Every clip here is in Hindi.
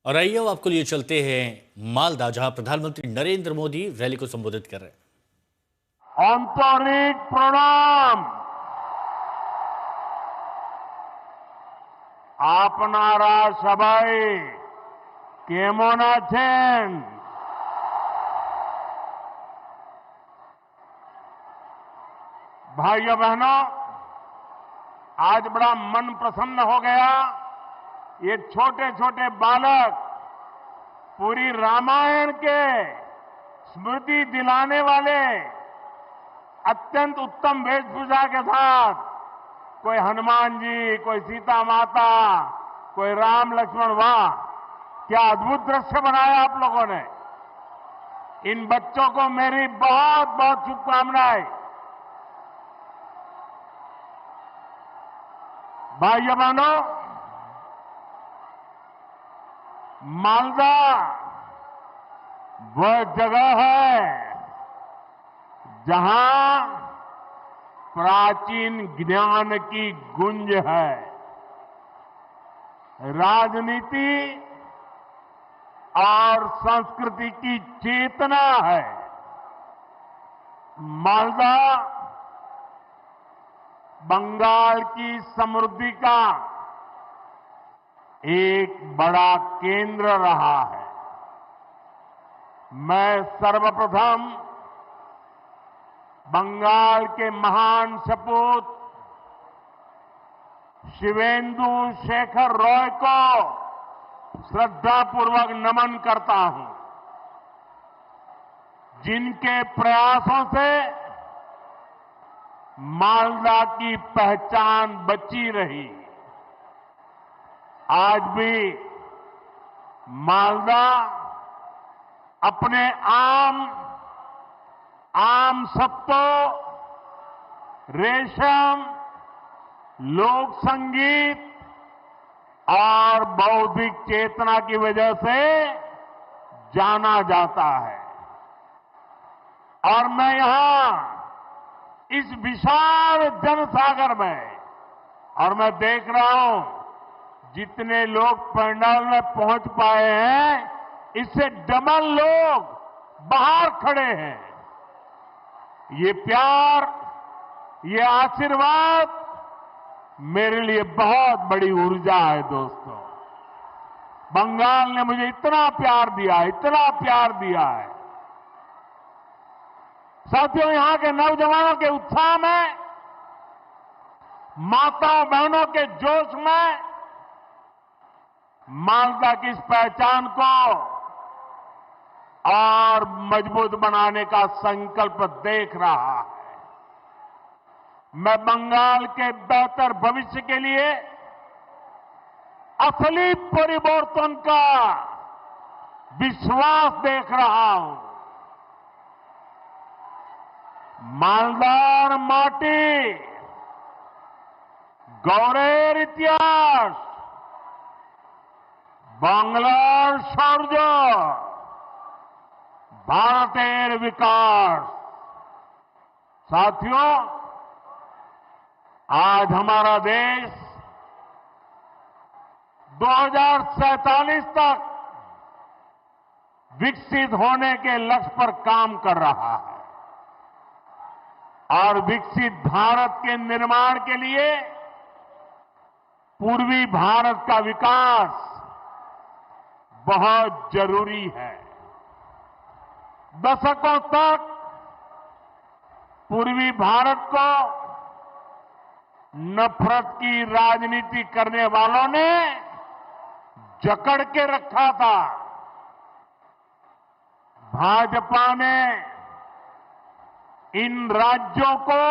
और आइए अब आपको लिए चलते हैं मालदा, जहां प्रधानमंत्री नरेंद्र मोदी रैली को संबोधित कर रहे हैं। आंतरिक प्रणाम। আপনারা সবাই কেমন আছেন? भाइयों बहनों, आज बड़ा मन प्रसन्न हो गया। ये छोटे छोटे बालक पूरी रामायण के स्मृति दिलाने वाले अत्यंत उत्तम वेशभूषा के साथ, कोई हनुमान जी, कोई सीता माता, कोई राम लक्ष्मण, वाह क्या अद्भुत दृश्य बनाया आप लोगों ने। इन बच्चों को मेरी बहुत बहुत शुभकामनाएं। भाइयों बहनों, मालदा वह जगह है जहां प्राचीन ज्ञान की गुंज है, राजनीति और संस्कृति की चेतना है। मालदा बंगाल की समृद्धि का एक बड़ा केंद्र रहा है। मैं सर्वप्रथम बंगाल के महान सपूत शिवेंदु शेखर रॉय को श्रद्धापूर्वक नमन करता हूं, जिनके प्रयासों से मालदा की पहचान बची रही। आज भी मालदा अपने आम सत्तों, रेशम, लोक संगीत और बौद्धिक चेतना की वजह से जाना जाता है। और मैं यहां इस विशाल जनसागर में, और मैं देख रहा हूं जितने लोग पंडाल में पहुंच पाए हैं, इससे डबल लोग बाहर खड़े हैं। ये प्यार, ये आशीर्वाद मेरे लिए बहुत बड़ी ऊर्जा है। दोस्तों, बंगाल ने मुझे इतना प्यार दिया, इतना प्यार दिया है। साथियों, यहां के नौजवानों के उत्साह में, माताओं बहनों के जोश में मालदा की इस पहचान को और मजबूत बनाने का संकल्प देख रहा है। मैं बंगाल के बेहतर भविष्य के लिए असली परिवर्तन का विश्वास देख रहा हूं। मालदार माटी, गौरेर इतिहास, बांग्लार शौर्य, भारतेर विकास। साथियों, आज हमारा देश 2047 तक विकसित होने के लक्ष्य पर काम कर रहा है। और विकसित भारत के निर्माण के लिए पूर्वी भारत का विकास बहुत जरूरी है। दशकों तक पूर्वी भारत को नफरत की राजनीति करने वालों ने जकड़ के रखा था। भाजपा ने इन राज्यों को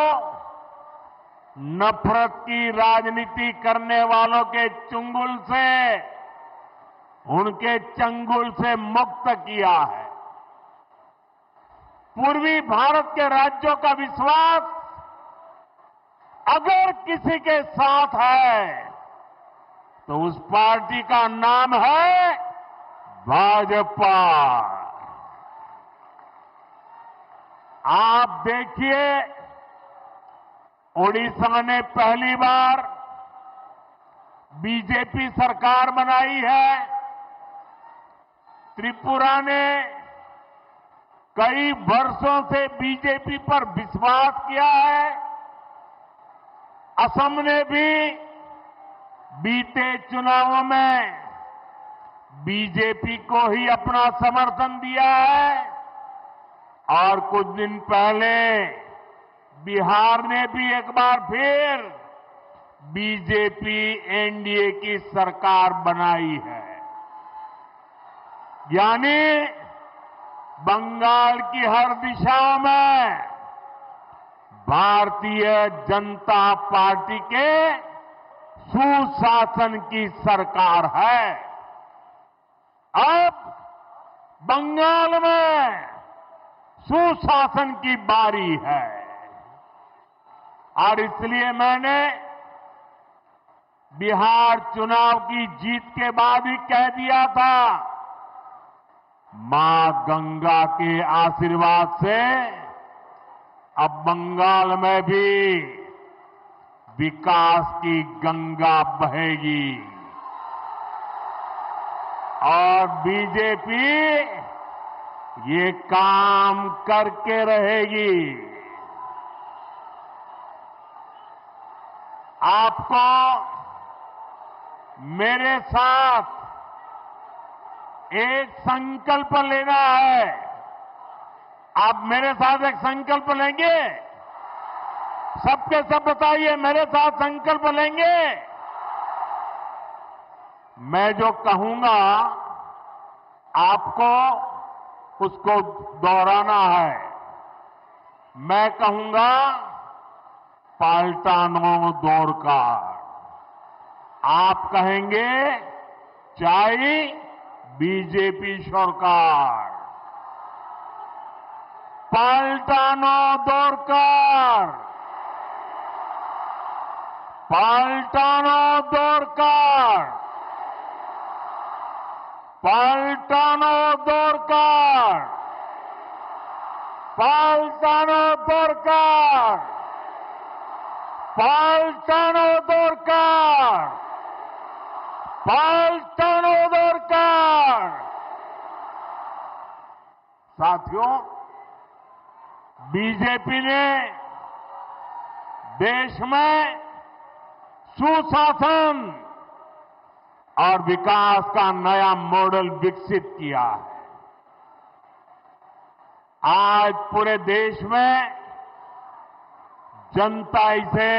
नफरत की राजनीति करने वालों के चंगुल से, उनके चंगुल से मुक्त किया है। पूर्वी भारत के राज्यों का विश्वास अगर किसी के साथ है तो उस पार्टी का नाम है भाजपा। आप देखिए, ओडिशा ने पहली बार बीजेपी सरकार बनाई है। त्रिपुरा ने कई वर्षों से बीजेपी पर विश्वास किया है। असम ने भी बीते चुनावों में बीजेपी को ही अपना समर्थन दिया है और कुछ दिन पहले बिहार ने भी एक बार फिर बीजेपी एनडीए की सरकार बनाई है। यानी बंगाल की हर दिशा में भारतीय जनता पार्टी के सुशासन की सरकार है। अब बंगाल में सुशासन की बारी है और इसलिए मैंने बिहार चुनाव की जीत के बाद ही कह दिया था, मां गंगा के आशीर्वाद से अब बंगाल में भी विकास की गंगा बहेगी और बीजेपी ये काम करके रहेगी। आपको मेरे साथ एक संकल्प लेना है। आप मेरे साथ एक संकल्प लेंगे? सबके सब बताइए, मेरे साथ संकल्प लेंगे? मैं जो कहूंगा आपको उसको दोहराना है। मैं कहूंगा पाल्टानो दोरकार, आप कहेंगे चाय बीजेपी सरकार। पाल्टानो दोरकार, पाल्टानो दोरकार, पाल्टानो दोरकार, पाल्टानो दोरकार, पाल्टानो दोरकार, पाल्टानो दोरकार। साथियों, बीजेपी ने देश में सुशासन और विकास का नया मॉडल विकसित किया है। आज पूरे देश में जनता इसे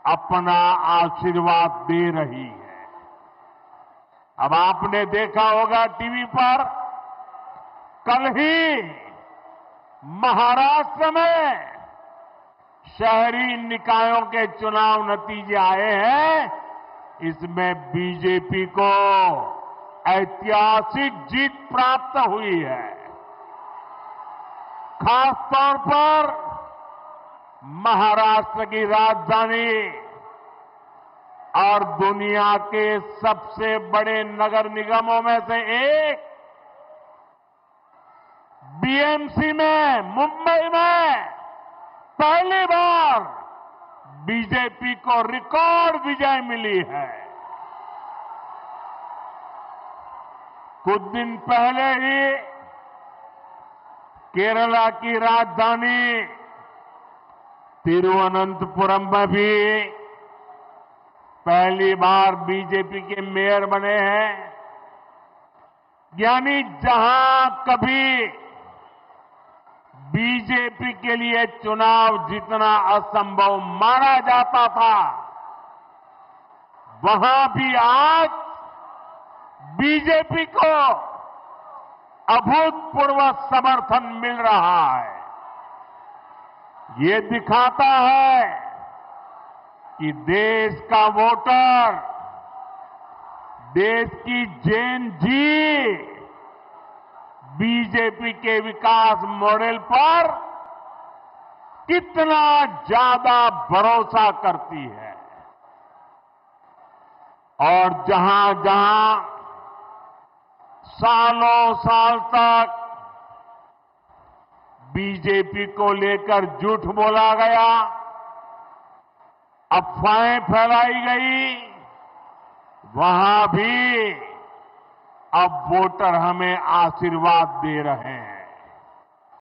अपना आशीर्वाद दे रही है। अब आपने देखा होगा टीवी पर, कल ही महाराष्ट्र में शहरी निकायों के चुनाव नतीजे आए हैं। इसमें बीजेपी को ऐतिहासिक जीत प्राप्त हुई है। खासतौर पर महाराष्ट्र की राजधानी और दुनिया के सबसे बड़े नगर निगमों में से एक बीएमसी में, मुंबई में पहली बार बीजेपी को रिकॉर्ड विजय मिली है। कुछ दिन पहले ही केरला की राजधानी तिरुवनंतपुरम में भी पहली बार बीजेपी के मेयर बने हैं। यानी जहां कभी बीजेपी के लिए चुनाव जीतना असंभव माना जाता था, वहां भी आज बीजेपी को अभूतपूर्व समर्थन मिल रहा है। ये दिखाता है कि देश का वोटर, देश की जेन जी बीजेपी के विकास मॉडल पर कितना ज्यादा भरोसा करती है। और जहां जहां सालों साल तक बीजेपी को लेकर झूठ बोला गया, अफवाहें फैलाई गई, वहां भी अब वोटर हमें आशीर्वाद दे रहे हैं।